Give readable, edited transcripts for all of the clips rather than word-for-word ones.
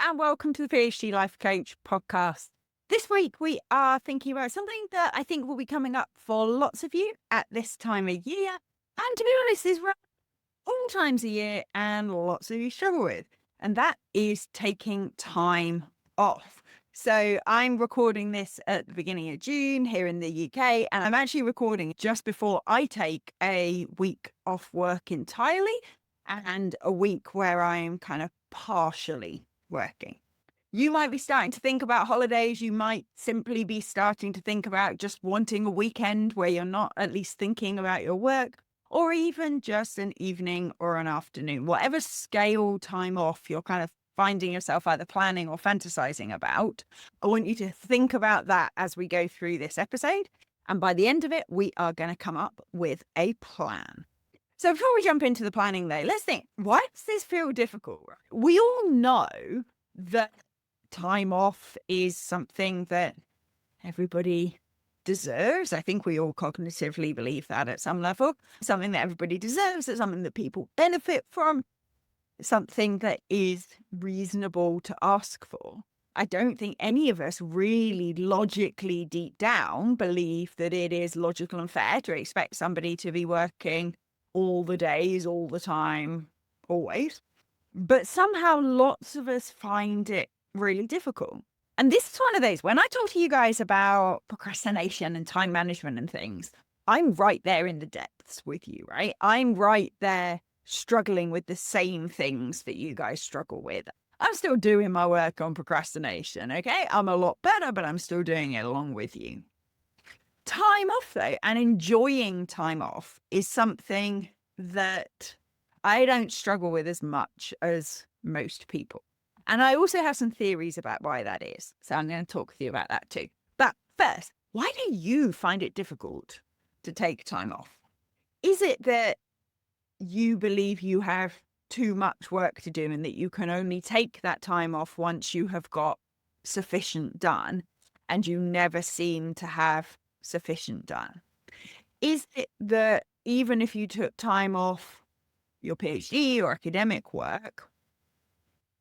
and welcome to the PhD Life Coach podcast. This week, we are thinking about something that I think will be coming up for lots of you at this time of year. And to be honest, is all times of year and lots of you struggle with. And that is taking time off. So I'm recording this at the beginning of June here in the UK, and I'm actually recording just before I take a week off work entirely and a week where I'm kind of partially working. You might be starting to think about holidays. You might simply be starting to think about just wanting a weekend where you're not at least thinking about your work, or even just an evening or an afternoon, whatever scale time off you're kind of finding yourself either planning or fantasizing about. I want you to think about that as we go through this episode. And by the end of it, we are going to come up with a plan. So before we jump into the planning though, let's think, why does this feel difficult? We all know that time off is something that everybody deserves. I think we all cognitively believe that at some level. Something that everybody deserves, it's something that people benefit from, something that is reasonable to ask for. I don't think any of us really logically deep down believe that it is logical and fair to expect somebody to be working all the days, all the time, always. But somehow lots of us find it really difficult. And this is one of those, when I talk to you guys about procrastination and time management and things, I'm right there in the depths with you, right? I'm right there struggling with the same things that you guys struggle with. I'm still doing my work on procrastination, okay? I'm a lot better, but I'm still doing it along with you. Time off, though, and enjoying time off is something that I don't struggle with as much as most people. And I also have some theories about why that is. So I'm going to talk with you about that too. But first, why do you find it difficult to take time off? Is it that you believe you have too much work to do and that you can only take that time off once you have got sufficient done, and you never seem to have sufficient done? Is it that even if you took time off your PhD or academic work,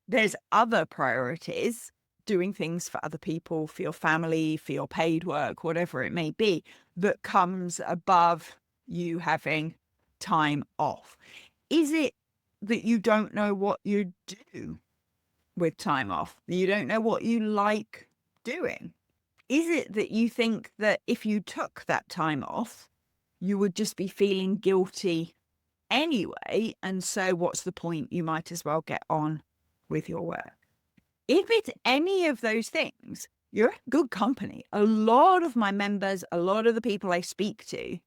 there's other priorities, doing things for other people, for your family, for your paid work, whatever it may be, that comes above you having time off? Is it that you don't know what you do with time off? You don't know what you like doing? Is it that you think that if you took that time off, you would just be feeling guilty anyway, and so what's the point? You might as well get on with your work. If it's any of those things, you're in good company. A lot of my members, a lot of the people I speak to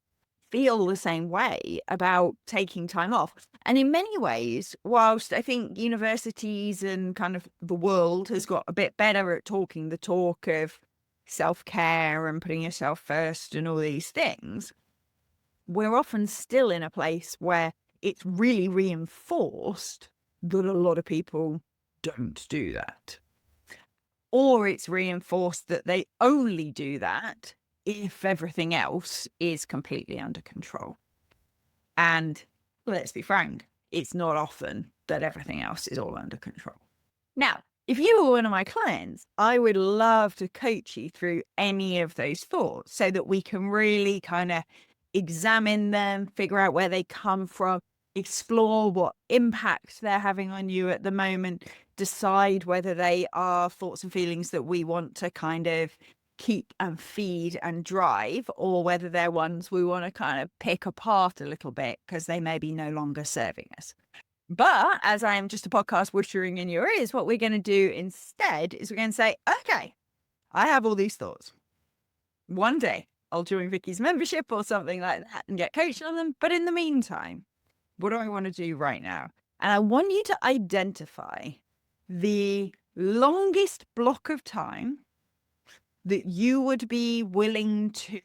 feel the same way about taking time off. And in many ways, whilst I think universities and kind of the world has got a bit better at talking the talk of self-care and putting yourself first and all these things, we're often still in a place where it's really reinforced that a lot of people don't do that. Or it's reinforced that they only do that if everything else is completely under control. And let's be frank, it's not often that everything else is all under control. Now, if you were one of my clients, I would love to coach you through any of those thoughts so that we can really kind of examine them, figure out where they come from, explore what impact they're having on you at the moment, decide whether they are thoughts and feelings that we want to kind of keep and feed and drive, or whether they're ones we want to kind of pick apart a little bit because they may be no longer serving us. But as I am just a podcast whispering in your ears, what we're going to do instead is we're going to say, okay, I have all these thoughts. One day I'll join Vicky's membership or something like that and get coached on them. But in the meantime, what do I want to do right now? And I want you to identify the longest block of time that you would be willing to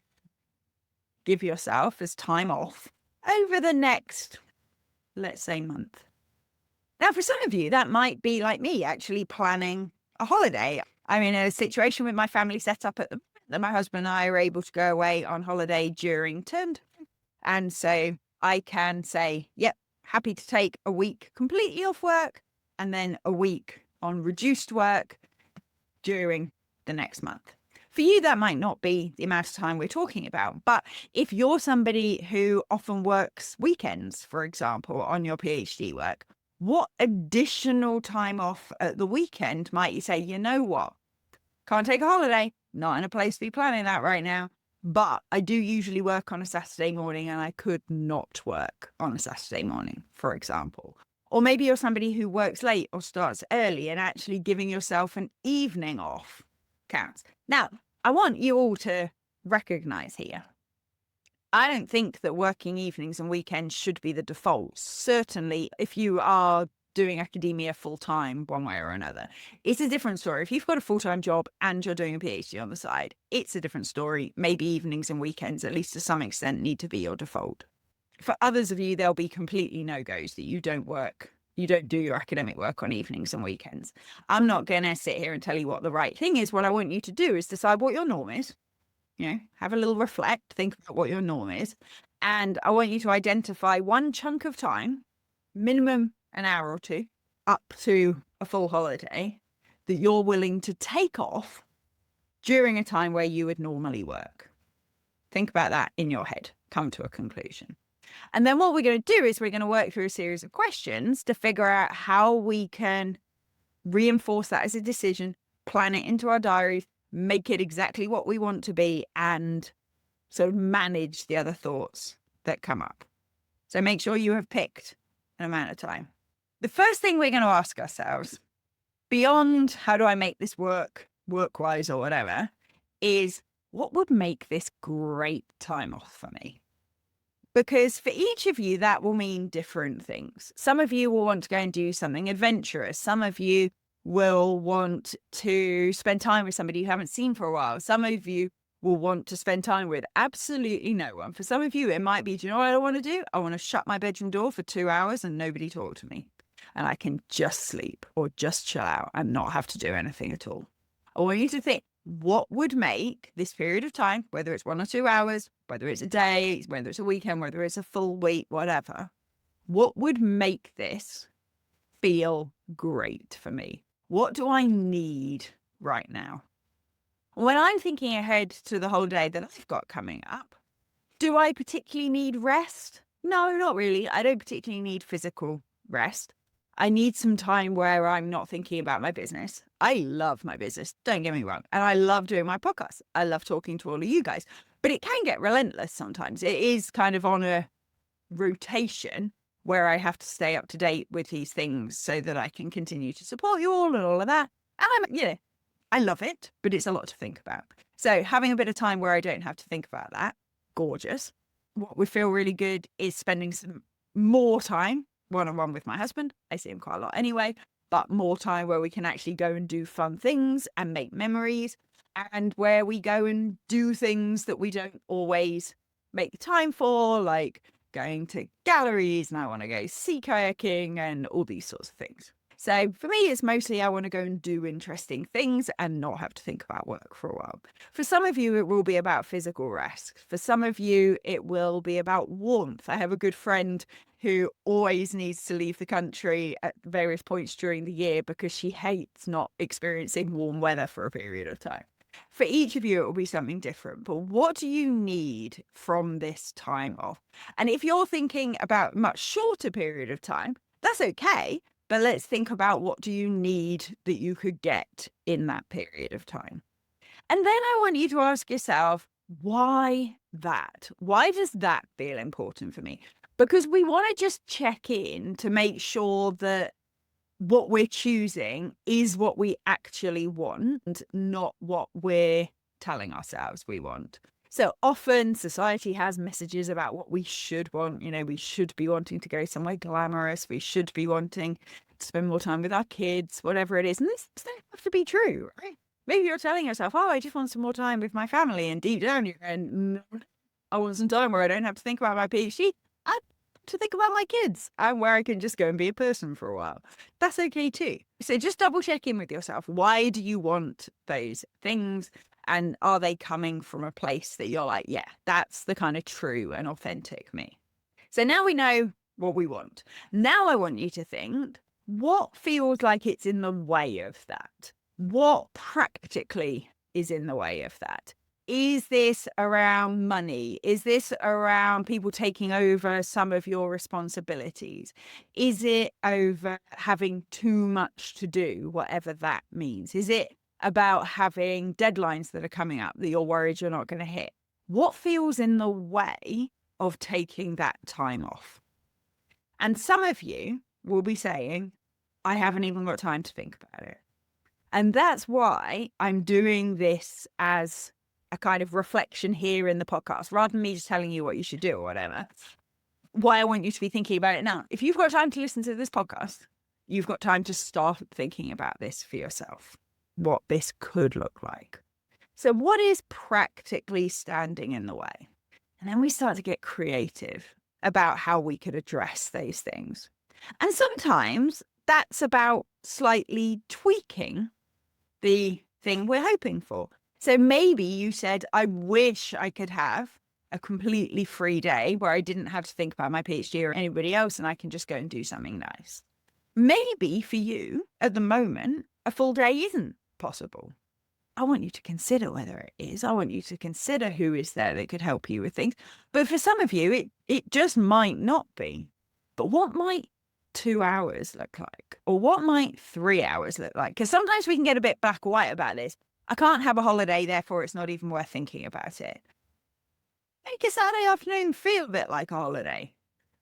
give yourself as time off over the next, let's say, month. Now, for some of you, that might be like me, actually planning a holiday. I'm in a situation with my family set up at the moment that my husband and I are able to go away on holiday during term time. And so I can say, yep, happy to take a week completely off work and then a week on reduced work during the next month. For you, that might not be the amount of time we're talking about. But if you're somebody who often works weekends, for example, on your PhD work, what additional time off at the weekend might you say, you know what? Can't take a holiday, not in a place to be planning that right now. But I do usually work on a Saturday morning and I could not work on a Saturday morning, for example. Or maybe you're somebody who works late or starts early, and actually giving yourself an evening off counts. Now, I want you all to recognize here, I don't think that working evenings and weekends should be the default. Certainly, if you are doing academia full time, one way or another, it's a different story. If you've got a full time job and you're doing a PhD on the side, it's a different story. Maybe evenings and weekends, at least to some extent, need to be your default. For others of you, there'll be completely no-goes that you don't do your academic work on evenings and weekends. I'm not going to sit here and tell you what the right thing is. What I want you to do is decide what your norm is. Have a little reflect, think about what your norm is. And I want you to identify one chunk of time, minimum an hour or two, up to a full holiday, that you're willing to take off during a time where you would normally work. Think about that in your head. Come to a conclusion. And then what we're going to do is we're going to work through a series of questions to figure out how we can reinforce that as a decision, plan it into our diaries, make it exactly what we want to be, and sort of manage the other thoughts that come up. So make sure you have picked an amount of time. The first thing we're going to ask ourselves, beyond how do I make this work-wise or whatever, is what would make this great time off for me? Because for each of you, that will mean different things. Some of you will want to go and do something adventurous. Some of you will want to spend time with somebody you haven't seen for a while. Some of you will want to spend time with absolutely no one. For some of you, it might be, do you know what I want to do? I want to shut my bedroom door for 2 hours and nobody talk to me. And I can just sleep or just chill out and not have to do anything at all. I want you to think, what would make this period of time, whether it's 1 or 2 hours, whether it's a day, whether it's a weekend, whether it's a full week, whatever, what would make this feel great for me? What do I need right now? When I'm thinking ahead to the whole day that I've got coming up, do I particularly need rest? No, not really. I don't particularly need physical rest. I need some time where I'm not thinking about my business. I love my business, don't get me wrong. And I love doing my podcast. I love talking to all of you guys, but it can get relentless sometimes. It is kind of on a rotation where I have to stay up to date with these things so that I can continue to support you all and all of that. And I love it, but it's a lot to think about. So having a bit of time where I don't have to think about that, gorgeous. What would feel really good is spending some more time one-on-one with my husband. I see him quite a lot anyway, but more time where we can actually go and do fun things and make memories, and where we go and do things that we don't always make time for, like going to galleries, and I want to go sea kayaking and all these sorts of things. So for me, it's mostly I want to go and do interesting things and not have to think about work for a while. For some of you, it will be about physical rest. For some of you, it will be about warmth. I have a good friend who always needs to leave the country at various points during the year because she hates not experiencing warm weather for a period of time. For each of you, it will be something different. But what do you need from this time off? And if you're thinking about a much shorter period of time, that's okay. But let's think about what do you need that you could get in that period of time. And then I want you to ask yourself, why that? Why does that feel important for me? Because we want to just check in to make sure that what we're choosing is what we actually want, not what we're telling ourselves we want. So often society has messages about what we should want. We should be wanting to go somewhere glamorous. We should be wanting to spend more time with our kids, whatever it is. And this doesn't have to be true, right? Maybe you're telling yourself, oh, I just want some more time with my family. And deep down you're going, no, I want some time where I don't have to think about my PhD. I want to think about my kids and where I can just go and be a person for a while. That's okay too. So just double check in with yourself. Why do you want those things? And are they coming from a place that you're like, yeah, that's the kind of true and authentic me? So now we know what we want. Now I want you to think, What feels like it's in the way of that? What practically is in the way of that? Is this around money? Is this around people taking over some of your responsibilities? Is it over having too much to do, whatever that means? Is it about having deadlines that are coming up that you're worried you're not going to hit? What feels in the way of taking that time off? And some of you will be saying, I haven't even got time to think about it. And that's why I'm doing this as a kind of reflection here in the podcast, rather than me just telling you what you should do or whatever. Why I want you to be thinking about it now. If you've got time to listen to this podcast, you've got time to start thinking about this for yourself, what this could look like. So what is practically standing in the way? And then we start to get creative about how we could address those things. And sometimes that's about slightly tweaking the thing we're hoping for. So maybe you said, I wish I could have a completely free day where I didn't have to think about my PhD or anybody else and I can just go and do something nice. Maybe for you at the moment, a full day isn't possible. I want you to consider whether it is. I want you to consider who is there that could help you with things. But for some of you, it just might not be. But what might 2 hours look like? Or what might 3 hours look like? Because sometimes we can get a bit black or white about this. I can't have a holiday, therefore it's not even worth thinking about it. Make a Saturday afternoon feel a bit like a holiday.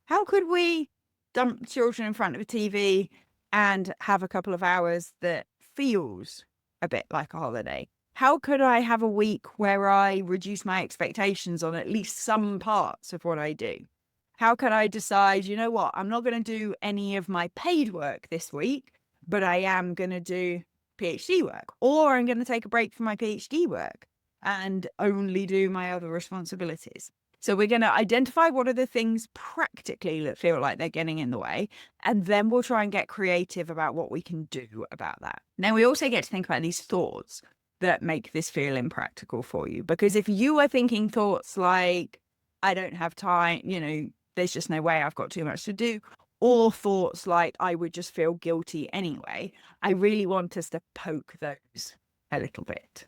How could we dump children in front of a TV and have a couple of hours that feels a bit like a holiday? How could I have a week where I reduce my expectations on at least some parts of what I do? How can I decide, you know what, I'm not going to do any of my paid work this week, but I am going to do PhD work, or I'm going to take a break from my PhD work and only do my other responsibilities. So we're going to identify what are the things practically that feel like they're getting in the way, and then we'll try and get creative about what we can do about that. Now, we also get to think about these thoughts that make this feel impractical for you, because if you are thinking thoughts like, I don't have time, there's just no way, I've got too much to do, or thoughts like, I would just feel guilty anyway, I really want us to poke those a little bit.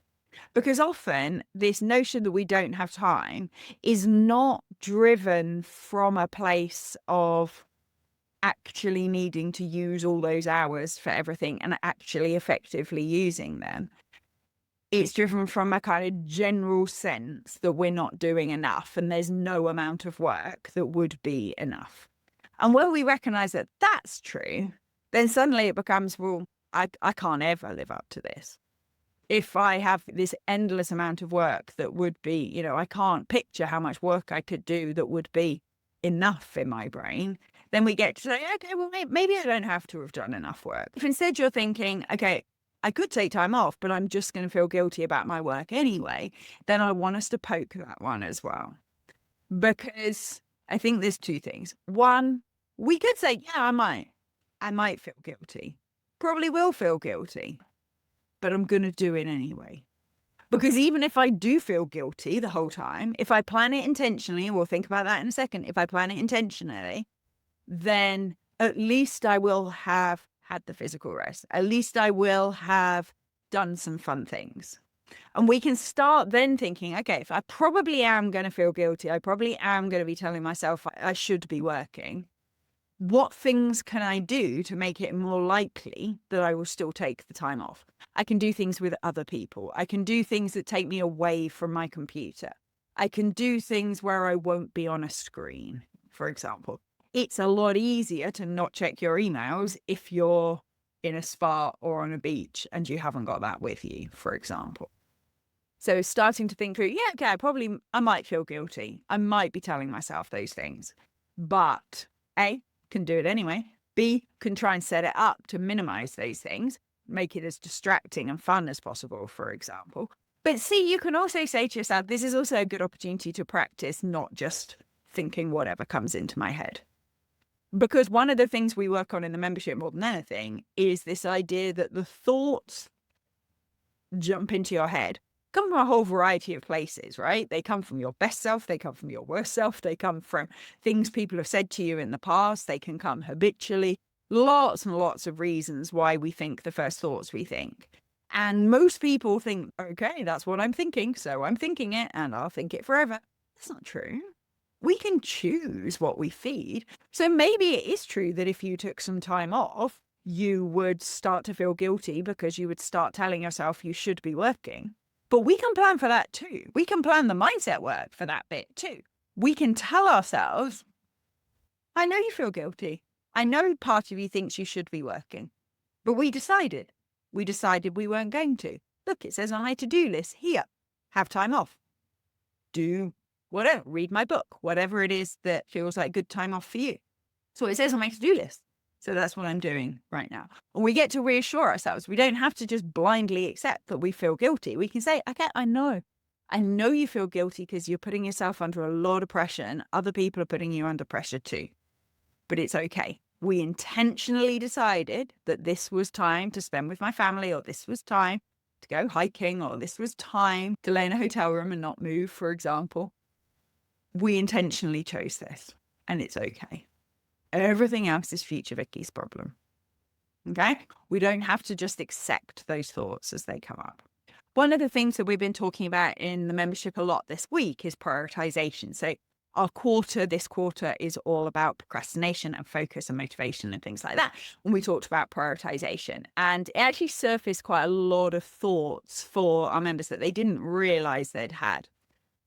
Because often this notion that we don't have time is not driven from a place of actually needing to use all those hours for everything and actually effectively using them. It's driven from a kind of general sense that we're not doing enough and there's no amount of work that would be enough. And when we recognize that that's true, then suddenly it becomes, well, I can't ever live up to this. If I have this endless amount of work that would be, I can't picture how much work I could do that would be enough in my brain, then we get to say, okay, well, maybe I don't have to have done enough work. If instead you're thinking, okay, I could take time off, but I'm just going to feel guilty about my work anyway, then I want us to poke that one as well. Because I think there's two things. One, we could say, yeah, I might feel guilty, probably will feel guilty, but I'm going to do it anyway. Because even if I do feel guilty the whole time, if I plan it intentionally, we'll think about that in a second. If I plan it intentionally, then at least I will have had the physical rest. At least I will have done some fun things. And we can start then thinking, okay, if I probably am going to feel guilty, I probably am going to be telling myself I should be working. What things can I do to make it more likely that I will still take the time off? I can do things with other people. I can do things that take me away from my computer. I can do things where I won't be on a screen, for example. It's a lot easier to not check your emails if you're in a spa or on a beach and you haven't got that with you, for example. So starting to think through, yeah, okay, I might feel guilty. I might be telling myself those things, but A, can do it anyway. B, can try and set it up to minimize those things, make it as distracting and fun as possible, for example. But C, you can also say to yourself, this is also a good opportunity to practice not just thinking whatever comes into my head. Because one of the things we work on in the membership more than anything is this idea that the thoughts jump into your head come from a whole variety of places, right? They come from your best self, they come from your worst self, they come from things people have said to you in the past, they can come habitually. lots and lots of reasons why we think the first thoughts we think. And most people think, okay, that's what I'm thinking, so I'm thinking it and I'll think it forever. That's not true. We can choose what we feed. So maybe it is true that if you took some time off, you would start to feel guilty because you would start telling yourself you should be working. But we can plan for that too. We can plan the mindset work for that bit too. We can tell ourselves, I know you feel guilty. I know part of you thinks you should be working, but we decided we weren't going to. Look, it says on my to-do list here, have time off. Do whatever, read my book, whatever it is that feels like good time off for you. So it says on my to-do list. So that's what I'm doing right now. And we get to reassure ourselves. We don't have to just blindly accept that we feel guilty. We can say, okay, I know you feel guilty because you're putting yourself under a lot of pressure and other people are putting you under pressure too. But it's okay. We intentionally decided that this was time to spend with my family, or this was time to go hiking, or this was time to lay in a hotel room and not move, for example. We intentionally chose this, and it's okay. Everything else is future Vicky's problem. Okay? We don't have to just accept those thoughts as they come up. One of the things that we've been talking about in the membership a lot this week is prioritization. So this quarter is all about procrastination and focus and motivation and things like that. And we talked about prioritization, and it actually surfaced quite a lot of thoughts for our members that they didn't realize they'd had.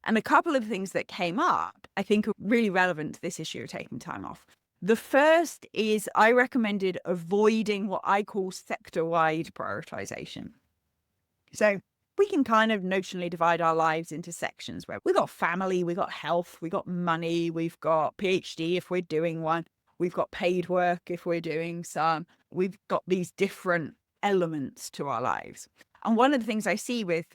And a couple of things that came up, I think, are really relevant to this issue of taking time off. The first is I recommended avoiding what I call sector-wide prioritization. So we can kind of notionally divide our lives into sections where we've got family, we've got health, we've got money, we've got PhD if we're doing one, we've got paid work if we're doing some. We've got these different elements to our lives. And one of the things I see with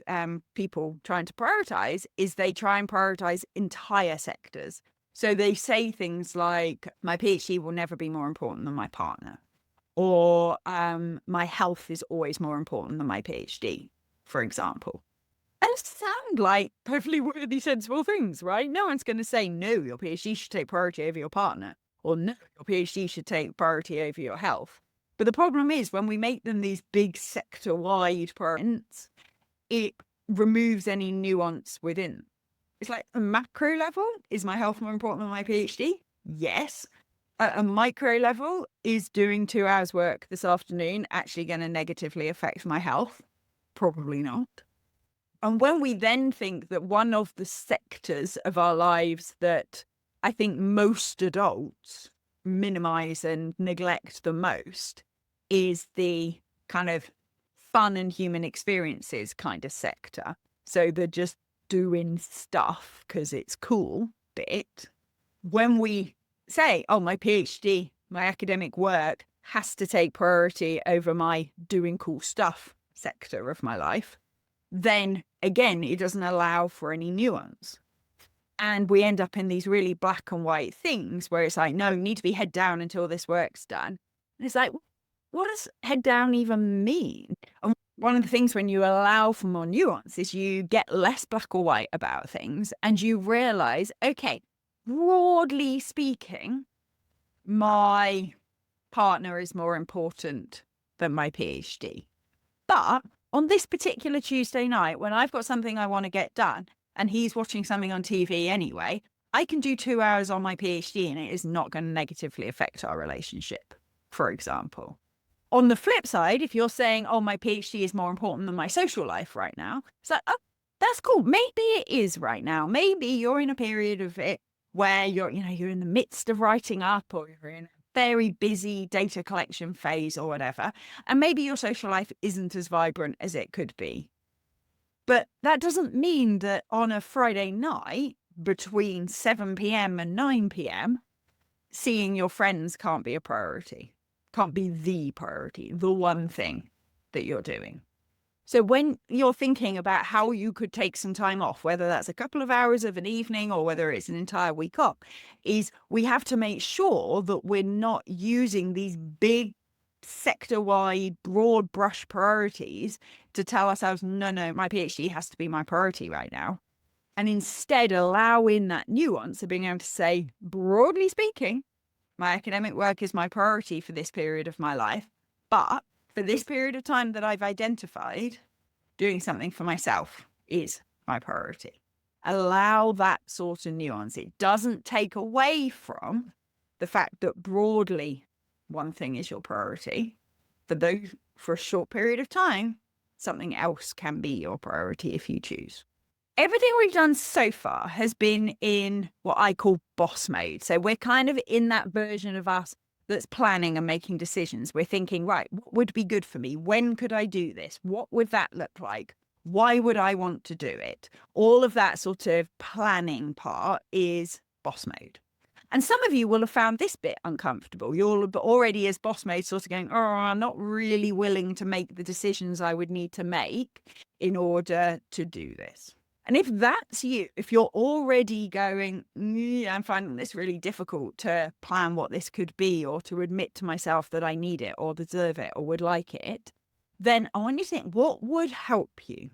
people trying to prioritize is they try and prioritize entire sectors. So they say things like, my PhD will never be more important than my partner, or my health is always more important than my PhD, for example. And sound like perfectly worthy, sensible things, right? No one's going to say, no, your PhD should take priority over your partner, or no, your PhD should take priority over your health. But the problem is when we make them these big sector-wide priorities, it removes any nuance within. It's like a macro level, is my health more important than my PhD? Yes. At a micro level, is doing 2 hours work this afternoon actually going to negatively affect my health? Probably not. And when we then think that one of the sectors of our lives that I think most adults minimize and neglect the most is the kind of fun and human experiences kind of sector. So the just doing stuff because it's cool bit. When we say, oh, my PhD, my academic work has to take priority over my doing cool stuff sector of my life, then again, it doesn't allow for any nuance. And we end up in these really black and white things where it's like, no, you need to be head down until this work's done. And it's like, what does head down even mean? And one of the things when you allow for more nuance is you get less black or white about things and you realize, okay, broadly speaking, my partner is more important than my PhD. But on this particular Tuesday night, when I've got something I want to get done and he's watching something on TV anyway, I can do 2 hours on my PhD and it is not going to negatively affect our relationship, for example. On the flip side, if you're saying, oh, my PhD is more important than my social life right now, it's like, oh, that's cool. Maybe it is right now. Maybe you're in a period of it where you're in the midst of writing up, or you're in a very busy data collection phase or whatever. And maybe your social life isn't as vibrant as it could be. But that doesn't mean that on a Friday night between 7 p.m. and 9 p.m., seeing your friends can't be a priority. Can't be the priority, the one thing that you're doing. So when you're thinking about how you could take some time off, whether that's a couple of hours of an evening or whether it's an entire week off, is we have to make sure that we're not using these big sector-wide, broad brush priorities to tell ourselves, no, my PhD has to be my priority right now. And instead allow in that nuance of being able to say, broadly speaking, My academic work is my priority for this period of my life. But for this period of time that I've identified, doing something for myself is my priority. Allow that sort of nuance. It doesn't take away from the fact that broadly one thing is your priority. For a short period of time, something else can be your priority if you choose. Everything we've done so far has been in what I call boss mode. So we're kind of in that version of us that's planning and making decisions. We're thinking, right, what would be good for me? When could I do this? What would that look like? Why would I want to do it? All of that sort of planning part is boss mode. And some of you will have found this bit uncomfortable. You'll already, as boss mode, sort of going, oh, I'm not really willing to make the decisions I would need to make in order to do this. And if that's you, if you're already going, I'm finding this really difficult to plan what this could be, or to admit to myself that I need it or deserve it or would like it, then I want you to think, what would help you?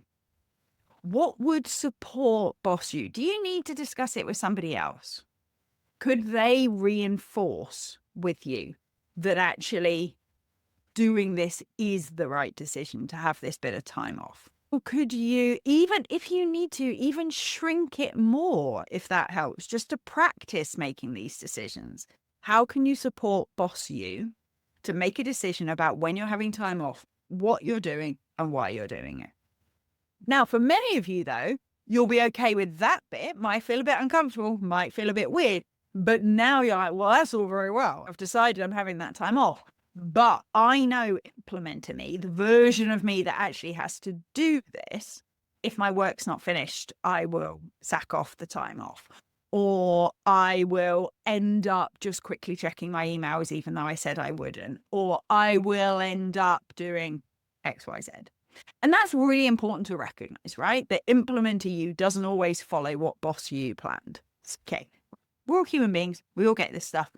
What would support boss you? Do you need to discuss it with somebody else? Could they reinforce with you that actually doing this is the right decision to have this bit of time off? Or could you, even if you need to, even shrink it more if that helps, just to practice making these decisions? How can you support boss you to make a decision about when you're having time off, what you're doing, and why you're doing it? Now, for many of you, though, you'll be okay with that bit. Might feel a bit uncomfortable, might feel a bit weird. But now you're like, well, that's all very well. I've decided I'm having that time off. But I know implementer me, the version of me that actually has to do this. If my work's not finished, I will sack off the time off. Or I will end up just quickly checking my emails, even though I said I wouldn't. Or I will end up doing X, Y, Z. And that's really important to recognize, right? The implementer you doesn't always follow what boss you planned. It's okay. We're all human beings. We all get this stuff.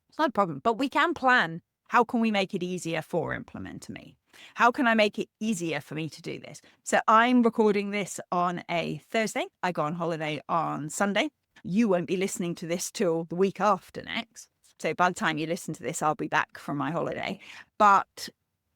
It's not a problem, but we can plan. How can we make it easier for implementer me? How can I make it easier for me to do this? So I'm recording this on a Thursday. I go on holiday on Sunday. You won't be listening to this till the week after next. So by the time you listen to this, I'll be back from my holiday. But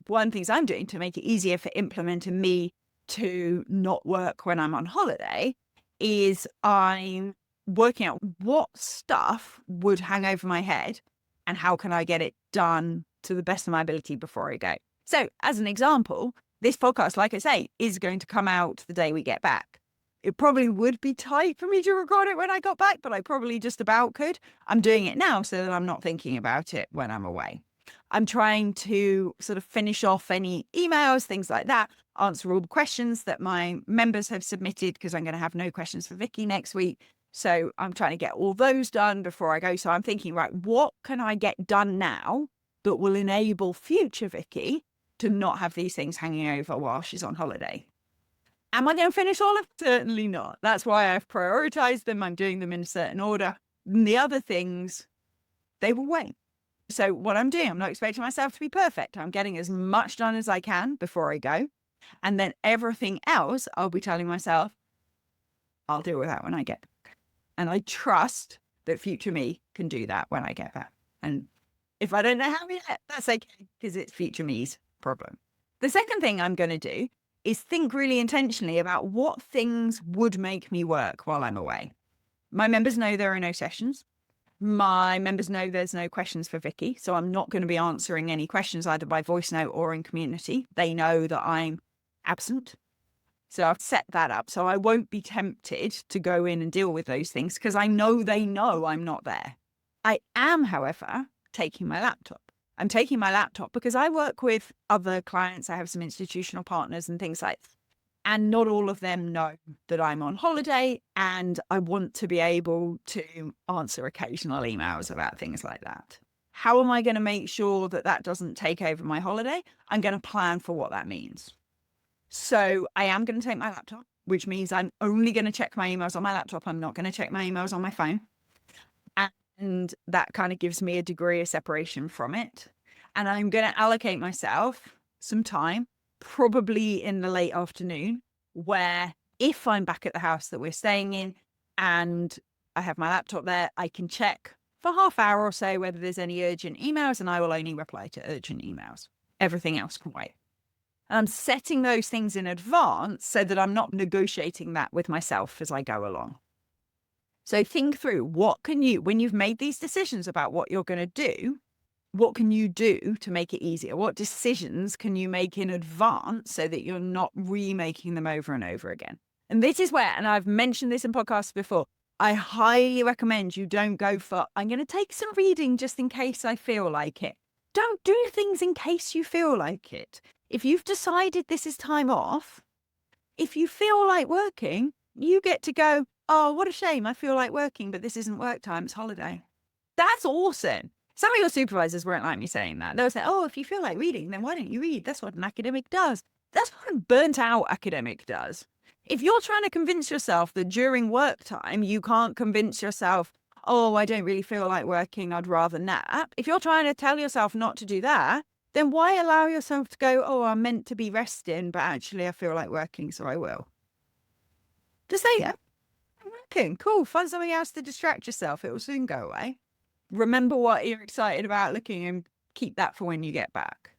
one of the things I'm doing to make it easier for implementer me to not work when I'm on holiday is I'm working out what stuff would hang over my head and how can I get it done to the best of my ability before I go. So as an example, this podcast, like I say, is going to come out the day we get back. It probably would be tight for me to record it when I got back, but I probably just about could. I'm doing it now so that I'm not thinking about it when I'm away. I'm trying to sort of finish off any emails, things like that, answer all the questions that my members have submitted, because I'm going to have no questions for Vicky next week. So I'm trying to get all those done before I go. So I'm thinking, right, what can I get done now that will enable future Vicky to not have these things hanging over while she's on holiday? Am I going to finish all of it? Certainly not. That's why I've prioritized them. I'm doing them in a certain order. And the other things, they will wait. So what I'm doing, I'm not expecting myself to be perfect. I'm getting as much done as I can before I go. And then everything else, I'll be telling myself, I'll deal with that when I get back. And I trust that future me can do that when I get back. And if I don't know how yet, that's okay, because it's future me's problem. The second thing I'm going to do is think really intentionally about what things would make me work while I'm away. My members know there are no sessions. My members know there's no questions for Vicky, so I'm not going to be answering any questions either by voice note or in community. They know that I'm absent. So I've set that up. So I won't be tempted to go in and deal with those things because I know they know I'm not there. I am, however, taking my laptop. I'm taking my laptop because I work with other clients. I have some institutional partners and things like that. And not all of them know that I'm on holiday, and I want to be able to answer occasional emails about things like that. How am I going to make sure that that doesn't take over my holiday? I'm going to plan for what that means. So I am going to take my laptop, which means I'm only going to check my emails on my laptop. I'm not going to check my emails on my phone. And that kind of gives me a degree of separation from it. And I'm going to allocate myself some time, probably in the late afternoon, where if I'm back at the house that we're staying in and I have my laptop there, I can check for half hour or so whether there's any urgent emails, and I will only reply to urgent emails. Everything else can wait. And I'm setting those things in advance so that I'm not negotiating that with myself as I go along. So think through, when you've made these decisions about what you're going to do, what can you do to make it easier? What decisions can you make in advance so that you're not remaking them over and over again? And this is where, and I've mentioned this in podcasts before, I highly recommend you don't go for, I'm going to take some reading just in case I feel like it. Don't do things in case you feel like it. If you've decided this is time off, if you feel like working, you get to go, oh, what a shame. I feel like working, but this isn't work time. It's holiday. That's awesome. Some of your supervisors won't like me saying that. They'll say, oh, if you feel like reading, then why don't you read? That's what an academic does. That's what a burnt out academic does. If you're trying to convince yourself that during work time, you can't convince yourself, oh, I don't really feel like working, I'd rather nap. If you're trying to tell yourself not to do that, then why allow yourself to go, oh, I'm meant to be resting, but actually I feel like working, so I will. Just say, yeah, I'm working. Cool. Find something else to distract yourself. It will soon go away. Remember what you're excited about looking and keep that for when you get back.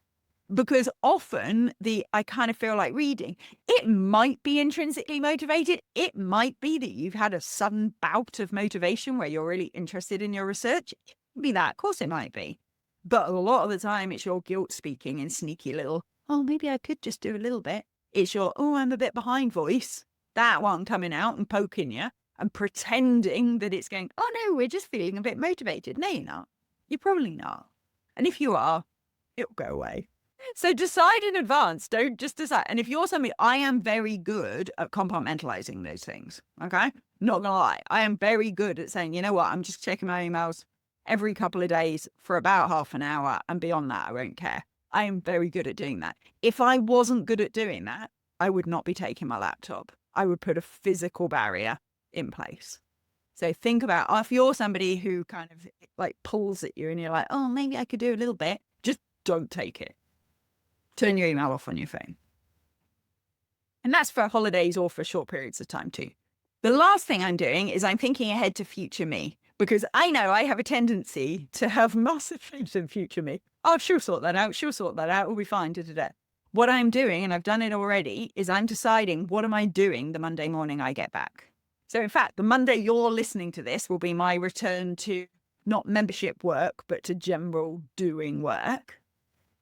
Because often I kind of feel like reading, it might be intrinsically motivated. It might be that you've had a sudden bout of motivation where you're really interested in your research. It could be that. Of course it might be. But a lot of the time it's your guilt speaking in sneaky little, oh, maybe I could just do a little bit. It's your, oh, I'm a bit behind voice. That one coming out and poking you and pretending that it's going, oh no, we're just feeling a bit motivated. No, you're not. You're probably not. And if you are, it'll go away. So decide in advance. Don't just decide. And if you're somebody, I am very good at compartmentalizing those things. Okay. Not gonna lie. I am very good at saying, you know what? I'm just checking my emails every couple of days for about half an hour. And beyond that, I won't care. I am very good at doing that. If I wasn't good at doing that, I would not be taking my laptop. I would put a physical barrier in place. So think about if you're somebody who kind of like pulls at you and you're like, oh, maybe I could do a little bit. Just don't take it. Turn your email off on your phone. And that's for holidays or for short periods of time too. The last thing I'm doing is I'm thinking ahead to future me, because I know I have a tendency to have massive things in future me. Oh, she'll sort that out. She'll sort that out. We'll be fine. What I'm doing, and I've done it already, is I'm deciding what am I doing the Monday morning I get back. So in fact, the Monday you're listening to this will be my return to not membership work, but to general doing work.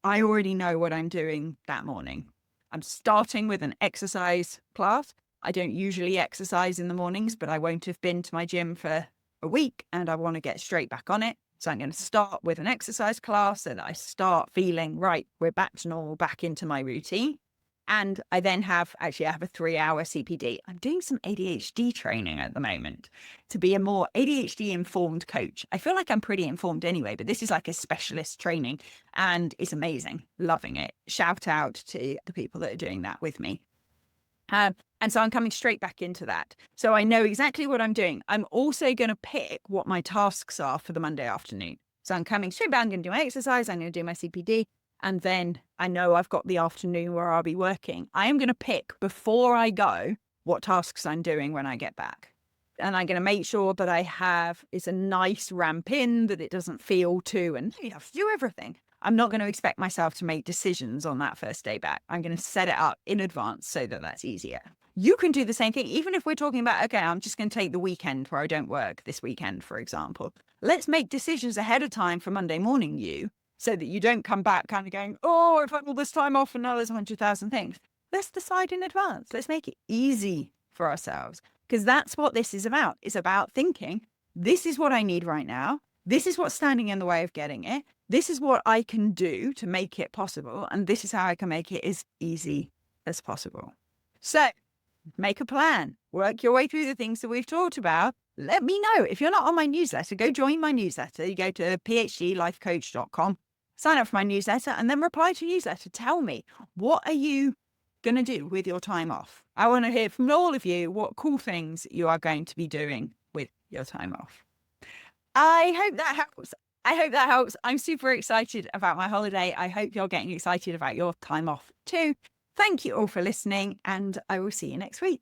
I already know what I'm doing that morning. I'm starting with an exercise class. I don't usually exercise in the mornings, but I won't have been to my gym for a week and I want to get straight back on it. So I'm going to start with an exercise class so that I start feeling, right, we're back to normal, back into my routine. And I then have a 3-hour CPD. I'm doing some ADHD training at the moment to be a more ADHD informed coach. I feel like I'm pretty informed anyway, but this is like a specialist training and it's amazing. Loving it. Shout out to the people that are doing that with me. And so I'm coming straight back into that. So I know exactly what I'm doing. I'm also going to pick what my tasks are for the Monday afternoon. So I'm coming straight back. I'm going to do my exercise. I'm going to do my CPD. And then I know I've got the afternoon where I'll be working. I am going to pick before I go what tasks I'm doing when I get back. And I'm going to make sure that it's a nice ramp in, that it doesn't feel too, and you have to do everything. I'm not going to expect myself to make decisions on that first day back. I'm going to set it up in advance so that that's easier. You can do the same thing, even if we're talking about, okay, I'm just going to take the weekend where I don't work this weekend, for example. Let's make decisions ahead of time for Monday morning, so that you don't come back kind of going, oh, I've had all this time off and now there's 100,000 things. Let's decide in advance. Let's make it easy for ourselves, because that's what this is about. It's about thinking, this is what I need right now. This is what's standing in the way of getting it. This is what I can do to make it possible. And this is how I can make it as easy as possible. So make a plan, work your way through the things that we've talked about. Let me know. If you're not on my newsletter, go join my newsletter. You go to phdlifecoach.com, sign up for my newsletter, and then reply to newsletter. Tell me, what are you going to do with your time off? I want to hear from all of you what cool things you are going to be doing with your time off. I hope that helps. I'm super excited about my holiday. I hope you're getting excited about your time off too. Thank you all for listening, and I will see you next week.